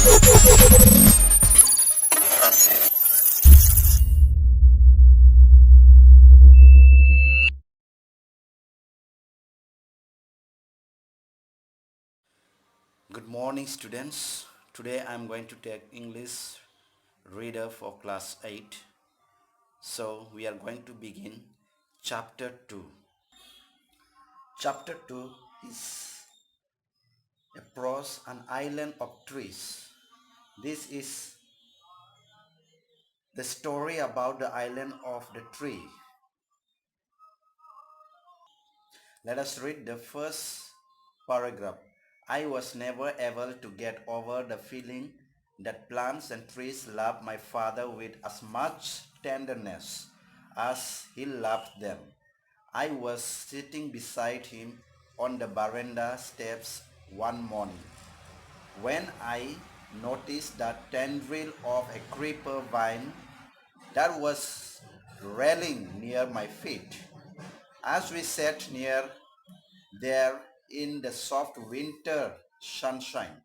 Good morning, students. Today I am going to take English reader for class 8. So we are going to begin chapter 2. Chapter 2 is across an island of trees. This is the story about the island of the tree. Let us read the first paragraph. I was never able to get over the feeling that plants and trees loved my father with as much tenderness as he loved them. I was sitting beside him on the veranda steps one morning when I noticed that tendril of a creeper vine that was railing near my feet. As we sat near there in the soft winter sunshine,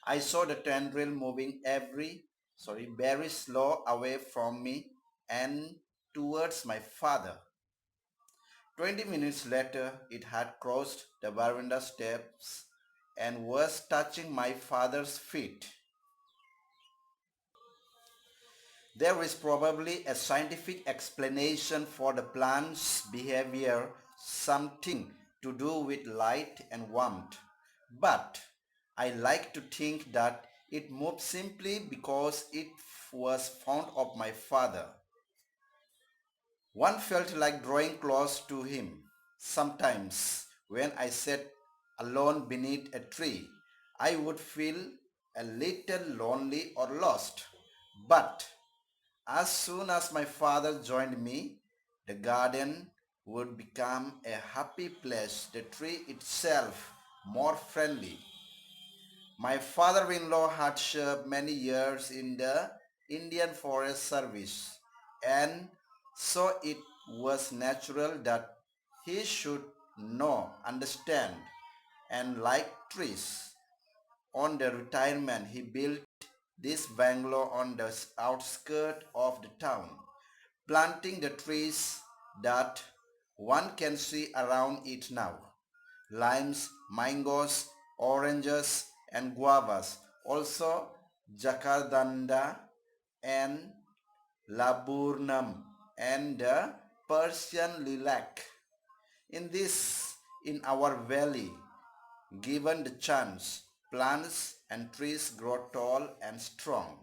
I saw the tendril moving very slow away from me and towards my father. 20 minutes later, it had crossed the veranda steps and was touching my father's feet. There is probably a scientific explanation for the plant's behavior, something to do with light and warmth. But I like to think that it moved simply because it was fond of my father. One felt like drawing close to him. Sometimes when I sat alone beneath a tree, I would feel a little lonely or lost. But as soon as my father joined me, the garden would become a happy place, the tree itself more friendly. My father-in-law had served many years in the Indian Forest Service, and so it was natural that he should know, understand, and like trees. On the retirement, he built this bungalow on the outskirts of the town, planting the trees that one can see around it now. Limes, mangoes, oranges, and guavas. Also jacaranda and laburnum and the Persian lilac. In this, in our valley, given the chance, plants and trees grow tall and strong.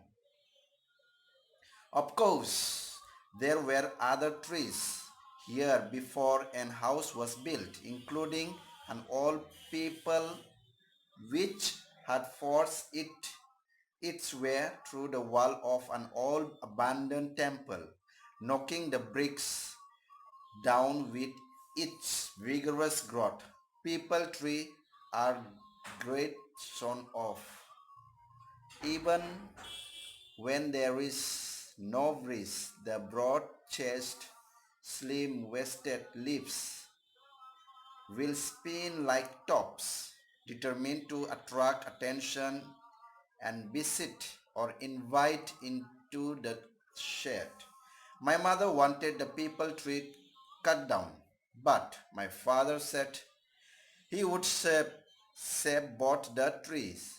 Of course, there were other trees here before an house was built, including an old people which had forced its way through the wall of an old abandoned temple, knocking the bricks down with its vigorous growth. People tree are great son of. Even when there is no breeze, the broad-chested, slim-waisted leaves will spin like tops, determined to attract attention and visit or invite into the shade. My mother wanted the people tree cut down, but my father said he would save both the trees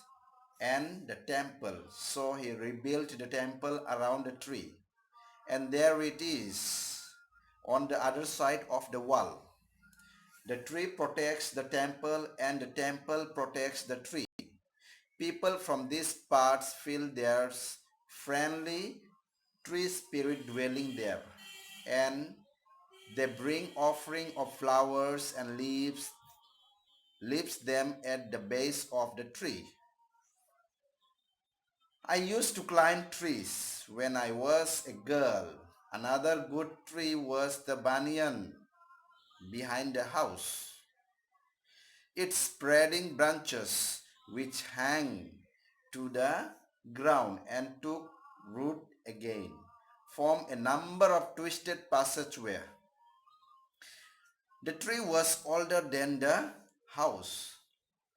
and the temple. So he rebuilt the temple around the tree. And there it is on the other side of the wall. The tree protects the temple and the temple protects the tree. People from these parts feel there's friendly tree spirit dwelling there, and they bring offering of flowers and leaves them at the base of the tree. I used to climb trees when I was a girl. Another good tree was the banyan behind the house. Its spreading branches, which hang to the ground and took root again, form a number of twisted passageways. The tree was older than the house,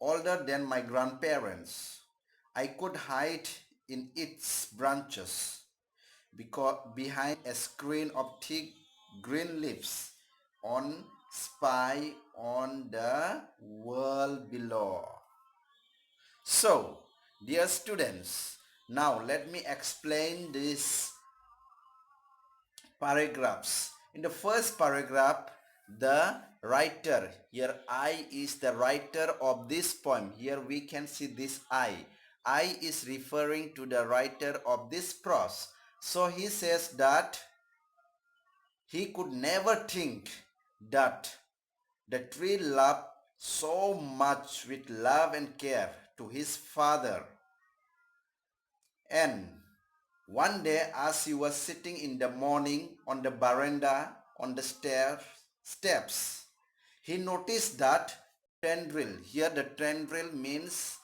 older than my grandparents. I could hide in its branches because behind a screen of thick green leaves on spy on the world below. So, dear students, now let me explain these paragraphs. In the first paragraph, the writer, here I is the writer of this poem. Here we can see this I. I is referring to the writer of this prose. So he says that he could never think that the tree loved so much with love and care to his father. And one day as he was sitting in the morning on the veranda on the steps, he noticed that tendril, here the tendril means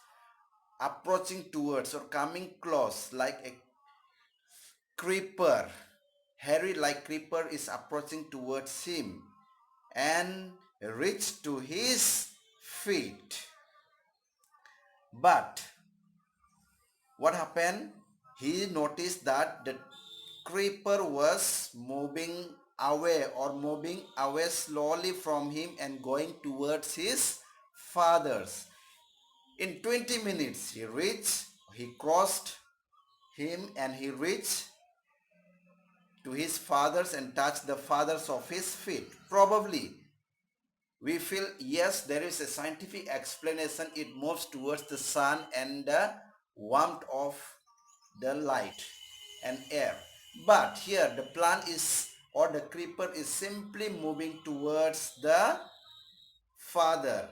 approaching towards or coming close like a creeper. Harry like creeper is approaching towards him and reached to his feet. But what happened? He noticed that the creeper was moving away slowly from him and going towards his father's. In 20 minutes he crossed him and he reached to his father's and touched the fathers of his feet. Probably we feel yes, there is a scientific explanation. It moves towards the sun and the warmth of the light and air. But here the plant is or the creeper is simply moving towards the father,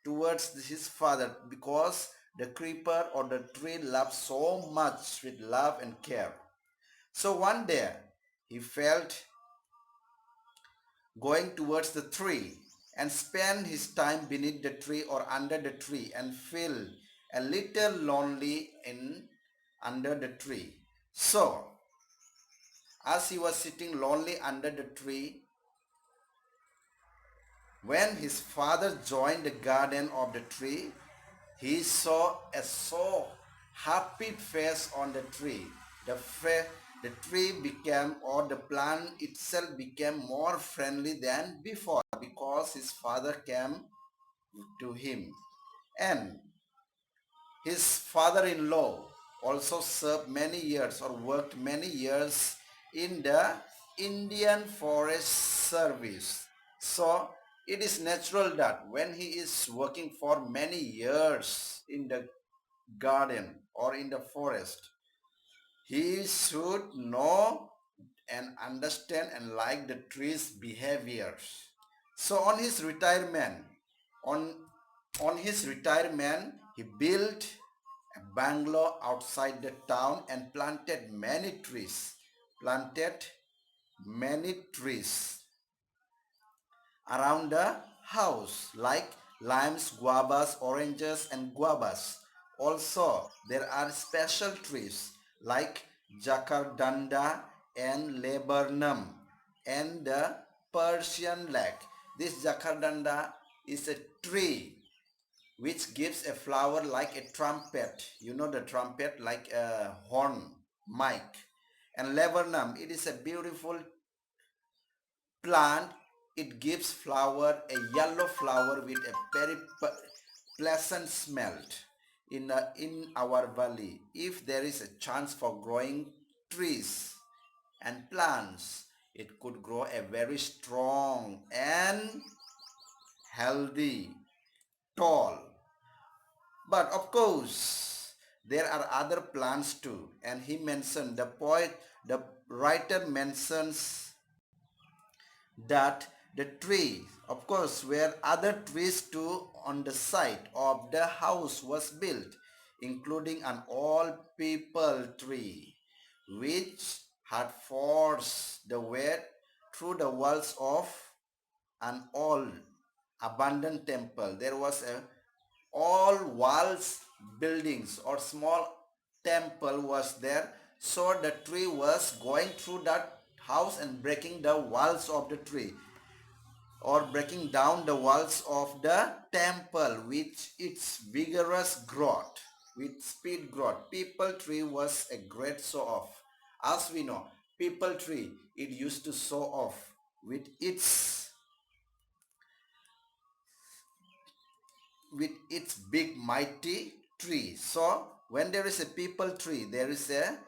towards his father, because the creeper or the tree loves so much with love and care. So one day he felt going towards the tree and spend his time beneath the tree or under the tree and feel a little lonely in under the tree. So as he was sitting lonely under the tree, when his father joined the garden of the tree, he saw a so happy face on the tree. The tree became, or the plant itself became more friendly than before because his father came to him. And his father-in-law also served many years or worked many years in the Indian Forest Service. So it is natural that when he is working for many years in the garden or in the forest, he should know and understand and like the tree's behaviors. So on on his retirement, he built a bungalow outside the town and planted many trees around the house like limes, guavas, oranges and guavas. Also, there are special trees like jacaranda and laburnum and the Persian lake. This jacaranda is a tree which gives a flower like a trumpet. You know the trumpet like a horn, mic. And laburnum, it is a beautiful plant. It gives flower, a yellow flower with a very pleasant smell in our valley. If there is a chance for growing trees and plants, it could grow a very strong and healthy, tall. But of course, there are other plants too. And he mentioned, the writer mentions that the tree, of course, where other trees too on the site of the house was built, including an old peepal tree, which had forced the way through the walls of an old abandoned temple. There was a all walls buildings or small temple was there, so the tree was going through that house and breaking the walls of the tree or breaking down the walls of the temple with its vigorous growth. with speed growth. People tree was a great show off. As we know, people tree, it used to show off with its big mighty tree. So when there is a people tree, there is a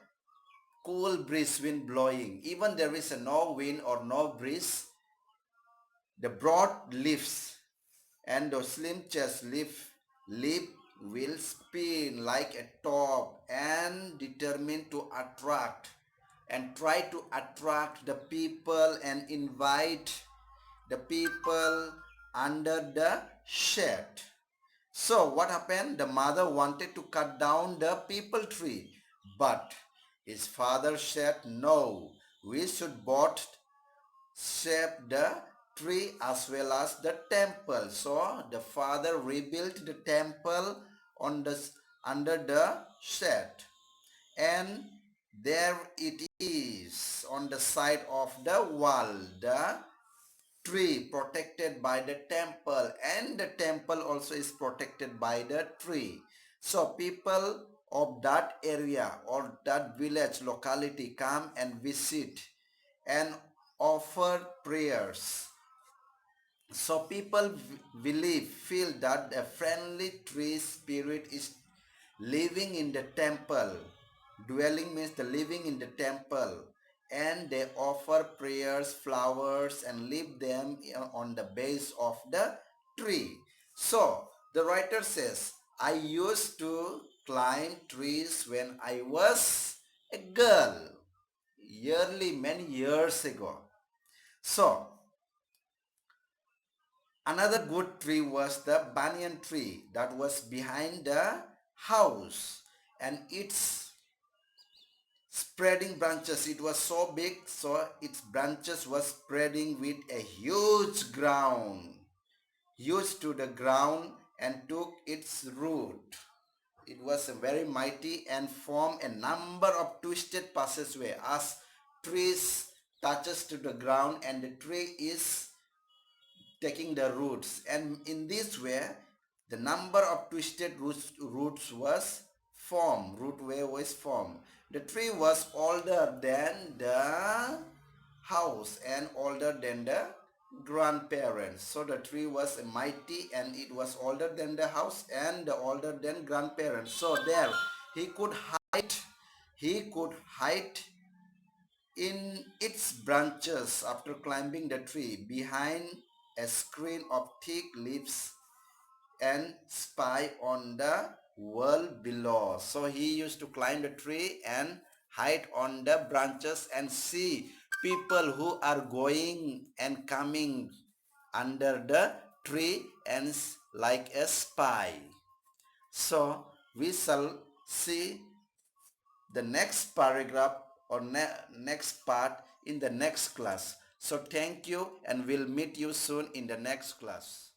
cool breeze wind blowing. Even there is a no wind or no breeze, the broad leaves and the slim chest leaf will spin like a top and determined to attract and try to attract the people and invite the people under the shade. So what happened? The mother wanted to cut down the people tree, but his father said no, we should both save the tree as well as the temple. So the father rebuilt the temple on the under the shed, and there it is on the side of the wall. The tree protected by the temple, and the temple also is protected by the tree. So people of that area or that village locality come and visit and offer prayers. So people feel that a friendly tree spirit is living in the temple. Dwelling means the living in the temple, and they offer prayers, flowers, and leave them on the base of the tree. So the writer says, I used to climb trees when I was a girl, yearly many years ago. So another good tree was the banyan tree that was behind the house, and its spreading branches, it was so big, so its branches was spreading with a huge to the ground, and took its root. It was a very mighty and formed a number of twisted passageway as trees touches to the ground and the tree is taking the roots, and in this way the number of twisted roots was formed, rootway was formed. The tree was older than the house and older than the grandparents. So the tree was mighty and it was older than the house and older than grandparents. So there he could hide in its branches after climbing the tree behind a screen of thick leaves and spy on the world below. So he used to climb the tree and hide on the branches and see people who are going and coming under the tree and like a spy. So we shall see the next paragraph or next part in the next class. So thank you, and we'll meet you soon in the next class.